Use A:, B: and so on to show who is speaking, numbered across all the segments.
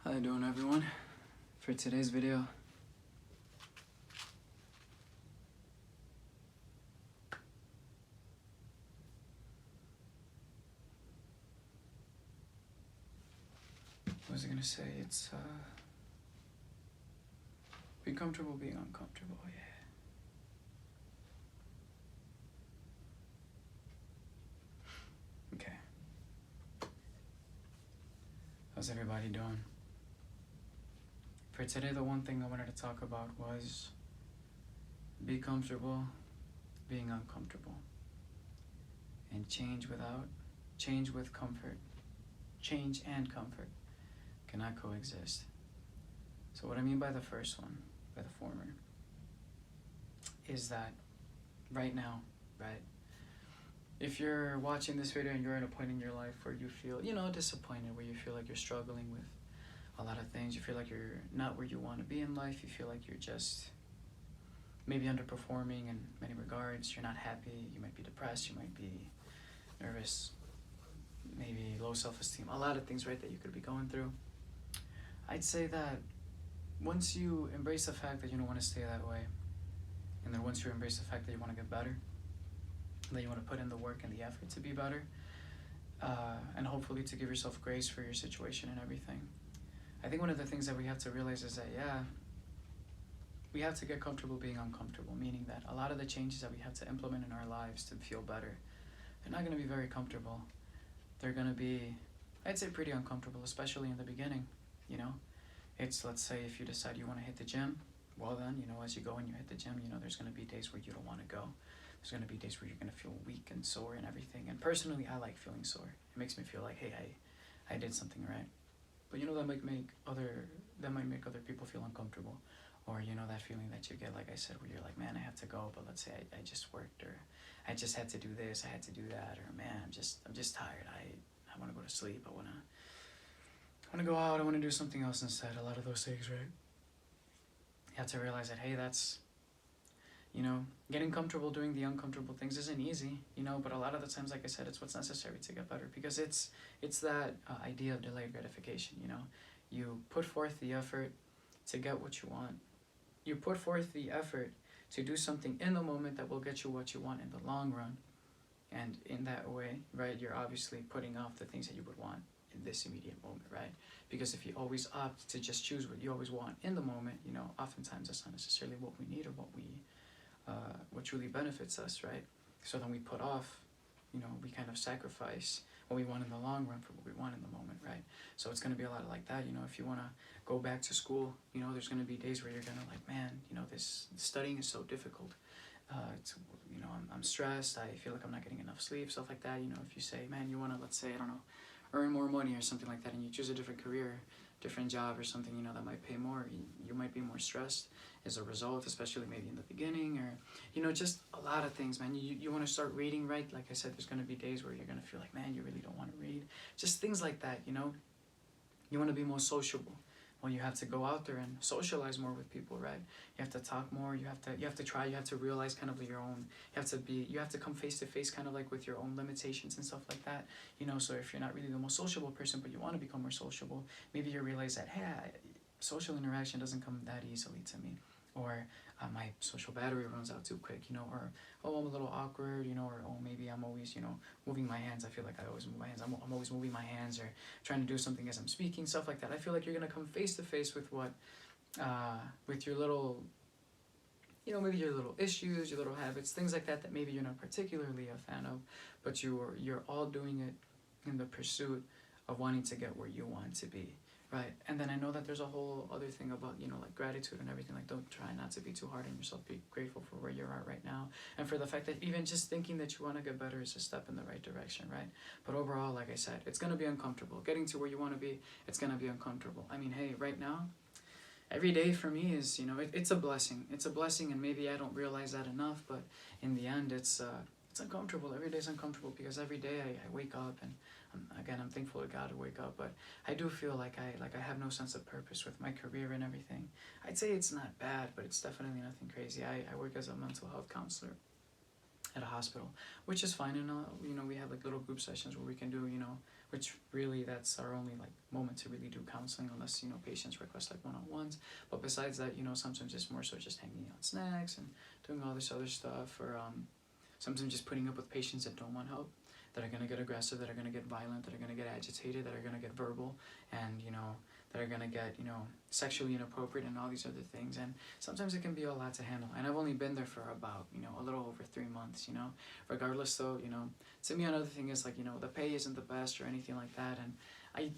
A: How you doing, everyone? For today's video, what was I gonna say? It's be comfortable being uncomfortable. Yeah. Okay. How's everybody doing? For today, the one thing I wanted to talk about was be comfortable being uncomfortable, and change with comfort. Change and comfort cannot coexist. So what I mean by the first one, by the former, is that right now, right? If you're watching this video and you're at a point in your life where you feel, disappointed, where you feel like you're struggling with a lot of things, you feel like you're not where you want to be in life, you feel like you're just maybe underperforming in many regards, you're not happy, you might be depressed, you might be nervous, maybe low self-esteem, a lot of things, right, that you could be going through. I'd say that once you embrace the fact that you don't want to stay that way, and then once you embrace the fact that you want to get better, that you want to put in the work and the effort to be better, and hopefully to give yourself grace for your situation and everything. I think one of the things that we have to realize is that, we have to get comfortable being uncomfortable, meaning that a lot of the changes that we have to implement in our lives to feel better, they're not going to be very comfortable. They're going to be, I'd say, pretty uncomfortable, especially in the beginning, It's, let's say, if you decide you want to hit the gym, well then, as you go and you hit the gym, there's going to be days where you don't want to go. There's going to be days where you're going to feel weak and sore and everything. And personally, I like feeling sore. It makes me feel like, hey, I did something right. But that might make other people feel uncomfortable. Or, that feeling that you get, like I said, where you're like, man, I have to go, but let's say I just worked, or I just had to do this, I had to do that, or man, I'm just tired. I want to go to sleep. I want to go out. I want to do something else instead. A lot of those things, right? You have to realize that, hey, that's, getting comfortable doing the uncomfortable things isn't easy, but a lot of the times, like I said, it's what's necessary to get better, because it's that idea of delayed gratification, You put forth the effort to get what you want. You put forth the effort to do something in the moment that will get you what you want in the long run. And in that way, right, you're obviously putting off the things that you would want in this immediate moment, right? Because if you always opt to just choose what you always want in the moment, oftentimes that's not necessarily what we need or what truly benefits us, right? So then we put off, we kind of sacrifice what we want in the long run for what we want in the moment, right? So it's going to be a lot like that, if you want to go back to school, there's going to be days where you're going to like, man, this studying is so difficult. I'm stressed, I feel like I'm not getting enough sleep, stuff like that. If you say, man, you want to, let's say, I don't know, earn more money or something like that, and you choose a different career, different job or something, that might pay more, you might be more stressed as a result, especially maybe in the beginning, or, just a lot of things, man. You want to start reading, right? Like I said, there's going to be days where you're going to feel like, man, you really don't want to read. Just things like that, You want to be more sociable. Well, you have to go out there and socialize more with people, right? You have to talk more. You have to realize kind of your own. You have to come face to face, kind of like with your own limitations and stuff like that. So if you're not really the most sociable person, but you want to become more sociable, maybe you realize that, hey, social interaction doesn't come that easily to me, or my social battery runs out too quick, or I'm a little awkward, or maybe I'm always, moving my hands. I feel like I always move my hands. I'm always moving my hands or trying to do something as I'm speaking, stuff like that. I feel like you're gonna come face to face with with your little, maybe your little issues, your little habits, things like that maybe you're not particularly a fan of, but you're all doing it in the pursuit of wanting to get where you want to be. Right, and then I know that there's a whole other thing about, like gratitude and everything. Like, don't try not to be too hard on yourself. Be grateful for where you're at right now, and for the fact that even just thinking that you want to get better is a step in the right direction, right? But overall, like I said, it's gonna be uncomfortable. Getting to where you want to be, it's gonna be uncomfortable. I mean, hey, right now, every day for me is, it's a blessing. It's a blessing, and maybe I don't realize that enough. But in the end, it's uncomfortable. Every day is uncomfortable because every day I wake up and. I'm thankful to God to wake up, but I do feel like I have no sense of purpose with my career and everything. I'd say it's not bad, but it's definitely nothing crazy. I work as a mental health counselor, at a hospital, which is fine. And you know, we have like little group sessions where we can do, you know, which really that's our only like moment to really do counseling, unless, you know, patients request like one-on-ones. But besides that, you know, sometimes it's more so just hanging out snacks and doing all this other stuff, or sometimes just putting up with patients that don't want help, that are going to get aggressive, that are going to get violent, that are going to get agitated, that are going to get verbal, and, you know, that are going to get, you know, sexually inappropriate and all these other things. And sometimes it can be a lot to handle. And I've only been there for about, you know, a little over 3 months, you know. Regardless though, you know, to me another thing is like, you know, the pay isn't the best or anything like that. And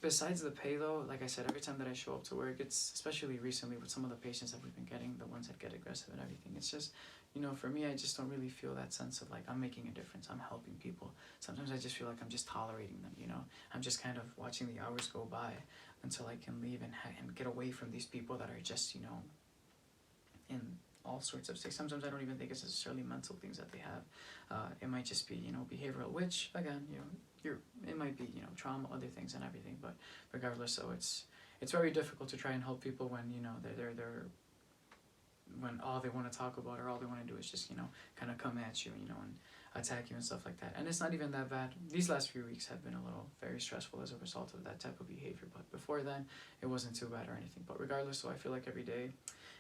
A: besides the pay though, like I said, every time that I show up to work, it's, especially recently with some of the patients that we've been getting, the ones that get aggressive and everything, it's just, you know, for me, I just don't really feel that sense of like I'm making a difference, I'm helping people. Sometimes I just feel like I'm just tolerating them, you know. I'm just kind of watching the hours go by until I can leave and get away from these people that are just, you know, in all sorts of states. Sometimes I don't even think it's necessarily mental things that they have. It might just be, you know, behavioral, which again, you know, it might be, you know, trauma, other things and everything. But regardless, so it's very difficult to try and help people when, you know, they're when all they want to talk about or all they want to do is just, you know, kind of come at you, you know, and attack you and stuff like that. And it's not even that bad. These last few weeks have been a little very stressful as a result of that type of behavior, but before then it wasn't too bad or anything. But regardless, so I feel like every day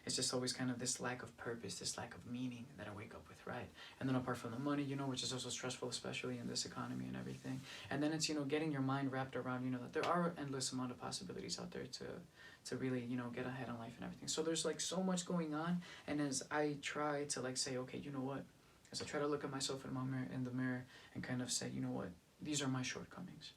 A: it's just always kind of this lack of purpose, this lack of meaning that I wake up with, right? And then apart from the money, you know, which is also stressful, especially in this economy and everything. And then it's, you know, getting your mind wrapped around, you know, that there are endless amount of possibilities out there to really, you know, get ahead in life and everything. So there's like so much going on. And as I try to like say, okay, you know what, as I try to look at myself in the mirror and kind of say, you know what, these are my shortcomings.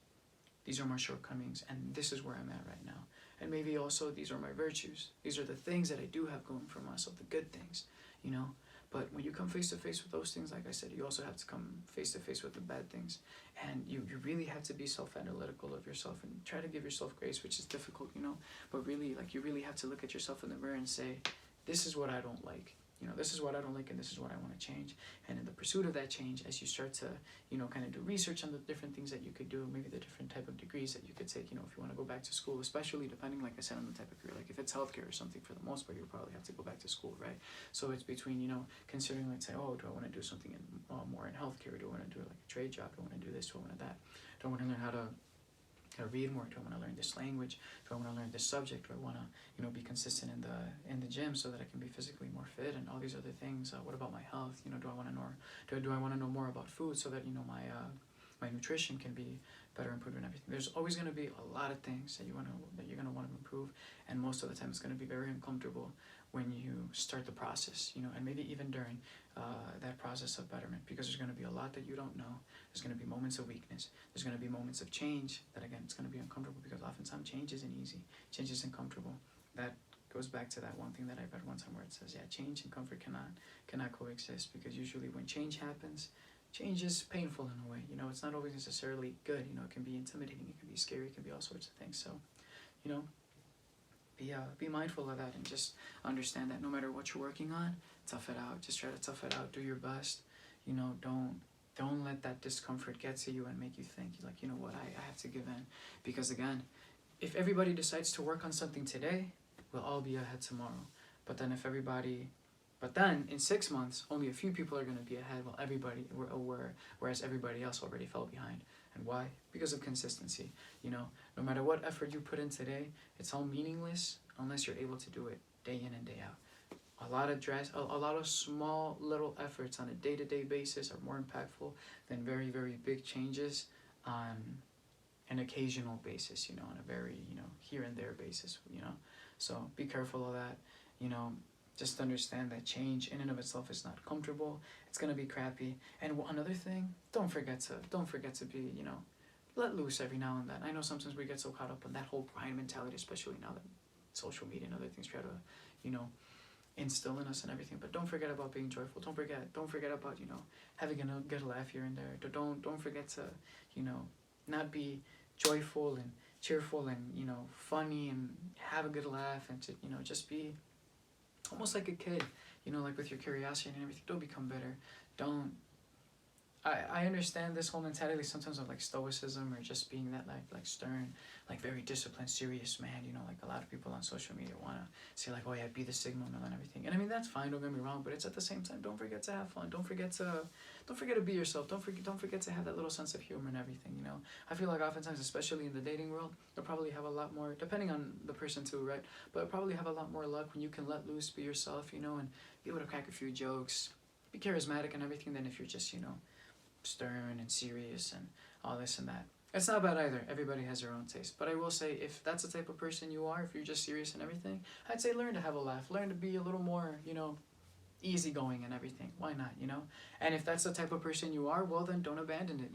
A: These are my shortcomings, and this is where I'm at right now. And maybe also these are my virtues. These are the things that I do have going for myself, the good things, you know. But when you come face to face with those things, like I said, you also have to come face to face with the bad things. And you really have to be self-analytical of yourself and try to give yourself grace, which is difficult, you know. But really, like, you really have to look at yourself in the mirror and say, this is what I don't like. You know, this is what I don't like and this is what I want to change. And in the pursuit of that change, as you start to, you know, kind of do research on the different things that you could do, maybe the different type of degrees that you could take, you know, if you want to go back to school, especially depending, like I said, on the type of career. Like if it's healthcare or something, for the most part, you'll probably have to go back to school, right? So it's between, you know, considering, like, say, oh, do I want to do something in, more in healthcare? Do I want to do like a trade job? Do I want to do this? Do I want to that? Do I want to learn how to read more? Do I want to learn this language? Do I want to learn this subject? Do I want to, you know, be consistent in the gym so that I can be physically more fit and all these other things? What about my health? You know, do I want to know? Do I want to know more about food so that, you know, my nutrition can be better improved and everything? There's always going to be a lot of things that you're going to want to improve, and most of the time it's going to be very uncomfortable when you start the process, you know, and maybe even during that process of betterment, because there's going to be a lot that you don't know. There's going to be moments of weakness. There's going to be moments of change that, again, it's going to be uncomfortable, because oftentimes change isn't easy. Change isn't comfortable. That goes back to that one thing that I read one time where it says, yeah, change and comfort cannot coexist, because usually when change happens, change is painful in a way. You know, it's not always necessarily good. You know, it can be intimidating. It can be scary. It can be all sorts of things. So, you know, be mindful of that and just understand that no matter what you're working on, tough it out. Just try to tough it out. Do your best. You know, don't let that discomfort get to you and make you think, like, you know what, I have to give in. Because again, if everybody decides to work on something today, we'll all be ahead tomorrow. But then in 6 months, only a few people are going to be ahead whereas everybody else already fell behind. And why? Because of consistency. You know, no matter what effort you put in today, it's all meaningless unless you're able to do it day in and day out. A lot of small little efforts on a day-to-day basis are more impactful than very, very big changes on an occasional basis, you know, on a very, you know, here and there basis, you know. So be careful of that, you know. Just understand that change in and of itself is not comfortable. It's gonna be crappy. And another thing, don't forget to be, you know, let loose every now and then. I know sometimes we get so caught up in that whole grind mentality, especially now that social media and other things try to, you know, instill in us and everything. But don't forget about being joyful. Don't forget about, you know, having a good laugh here and there. Don't forget to, you know, not be joyful and cheerful and, you know, funny and have a good laugh, and to, you know, just be almost like a kid, you know, like with your curiosity and everything. Don't become bitter. Don't I understand this whole mentality sometimes of like stoicism or just being that like stern, like very disciplined, serious man. You know, like a lot of people on social media want to say like, oh yeah, be the Sigma male and everything. And I mean that's fine. Don't get me wrong, but it's at the same time, don't forget to have fun. Don't forget to be yourself. Don't forget to have that little sense of humor and everything. You know, I feel like oftentimes, especially in the dating world, you'll probably have a lot more, depending on the person too, right? But probably have a lot more luck when you can let loose, be yourself. You know, and be able to crack a few jokes, be charismatic and everything. Than if you're just stern and serious and all this and that. It's not bad either. Everybody has their own taste. But I will say, if that's the type of person you are, if you're just serious and everything, I'd say learn to have a laugh. Learn to be a little more, easygoing and everything. Why not, And if that's the type of person you are, well then don't abandon it,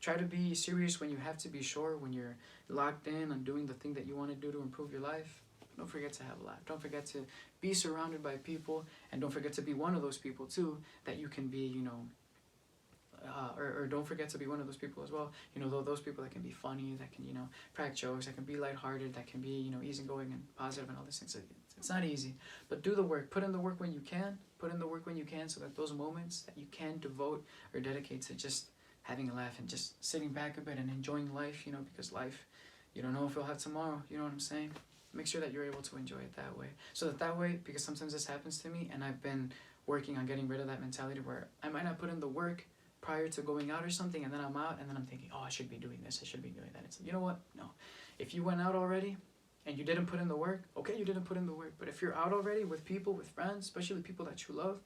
A: Try to be serious when you have to be sure, when you're locked in on doing the thing that you want to do to improve your life. Don't forget to have a laugh. Don't forget to be surrounded by people, and don't forget to be one of those people too that you can be, or don't forget to be one of those people as well, those people that can be funny, that can, crack jokes, that can be lighthearted, that can be, easygoing and positive and all these things. It's not easy, but do the work. Put in the work when you can. Put in the work when you can, so that those moments that you can devote or dedicate to just having a laugh and just sitting back a bit and enjoying life, because life, you don't know if you'll have tomorrow, you know what I'm saying? Make sure that you're able to enjoy it that way. So that way, because sometimes this happens to me, and I've been working on getting rid of that mentality where I might not put in the work prior to going out or something, and then I'm out, and then I'm thinking, oh, I should be doing this, I should be doing that. It's like, you know what? No. If you went out already and you didn't put in the work, okay, you didn't put in the work. But if you're out already with people, with friends, especially people that you love,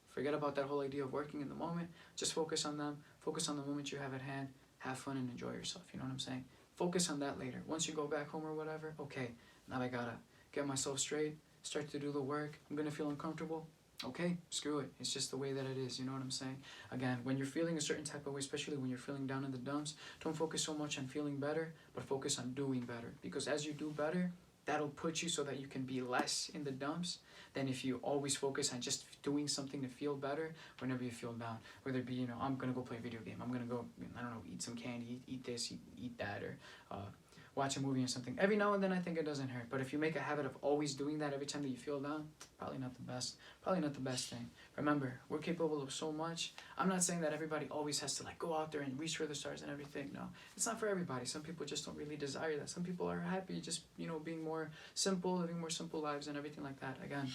A: forget about that whole idea of working in the moment. Just focus on them. Focus on the moment you have at hand. Have fun and enjoy yourself. You know what I'm saying? Focus on that later. Once you go back home or whatever, okay, now I gotta get myself straight, start to do the work. I'm gonna feel uncomfortable. Okay, screw it. It's just the way that it is, you know what I'm saying? Again, when you're feeling a certain type of way, especially when you're feeling down in the dumps, don't focus so much on feeling better, but focus on doing better. Because as you do better, that'll put you so that you can be less in the dumps than if you always focus on just doing something to feel better whenever you feel down. Whether it be, I'm going to go play a video game. I'm going to go, I don't know, eat some candy, eat this, eat that, or watch a movie or something. Every now and then I think it doesn't hurt. But if you make a habit of always doing that every time that you feel down, probably not the best thing. Remember, we're capable of so much. I'm not saying that everybody always has to go out there and reach for the stars and everything. No, it's not for everybody. Some people just don't really desire that. Some people are happy just, being more simple, living more simple lives and everything like that. Again,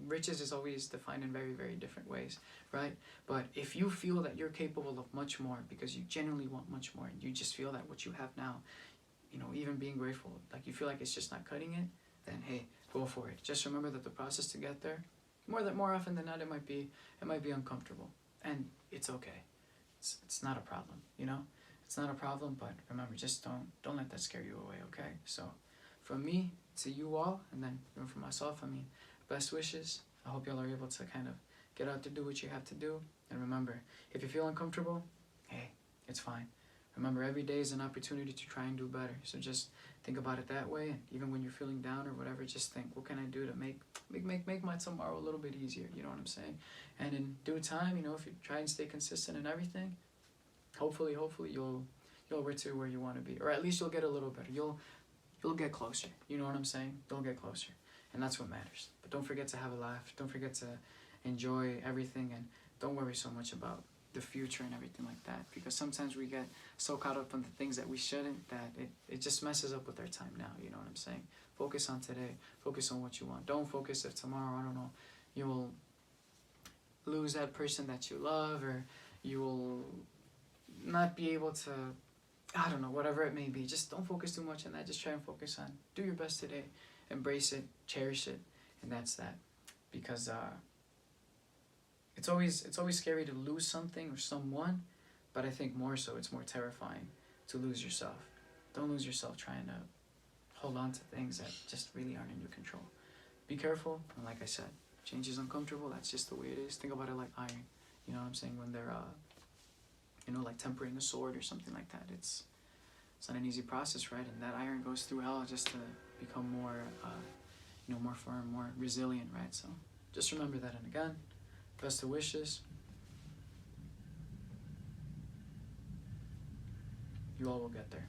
A: riches is always defined in very, very different ways, right? But if you feel that you're capable of much more because you genuinely want much more, and you just feel that what you have now, even being grateful, you feel like it's just not cutting it, then hey, go for it. Just remember that the process to get there, more often than not, it might be uncomfortable, and it's okay. It's not a problem, It's not a problem, but remember, just don't let that scare you away, okay? So, from me to you all, and then for myself, best wishes. I hope y'all are able to kind of get out to do what you have to do. And remember, if you feel uncomfortable, hey, it's fine. Remember, every day is an opportunity to try and do better. So just think about it that way. And even when you're feeling down or whatever, just think, what can I do to make my tomorrow a little bit easier? You know what I'm saying? And in due time, if you try and stay consistent and everything, hopefully you'll get to where you want to be, or at least you'll get a little better. You'll get closer. You know what I'm saying? You'll get closer. And that's what matters. But don't forget to have a laugh. Don't forget to enjoy everything, and don't worry so much about the future and everything like that, because sometimes we get so caught up on the things that we shouldn't that it just messes up with our time now. You know what I'm saying? Focus on today. Focus on what you want. Don't focus if tomorrow, I don't know, you will lose that person that you love, or you will not be able to, I don't know, whatever it may be. Just don't focus too much on that. Just try and focus on do your best today. Embrace it, cherish it, and that's that. Because it's always scary to lose something or someone, but I think more so it's more terrifying to lose yourself. Don't lose yourself trying to hold on to things that just really aren't in your control. Be careful, and like I said, change is uncomfortable. That's just the way it is. Think about it like iron. You know what I'm saying? When they're like tempering a sword or something like that. It's not an easy process, right? And that iron goes through hell just to become more, more firm, more resilient, right? So just remember that. And again, best of wishes. You all will get there.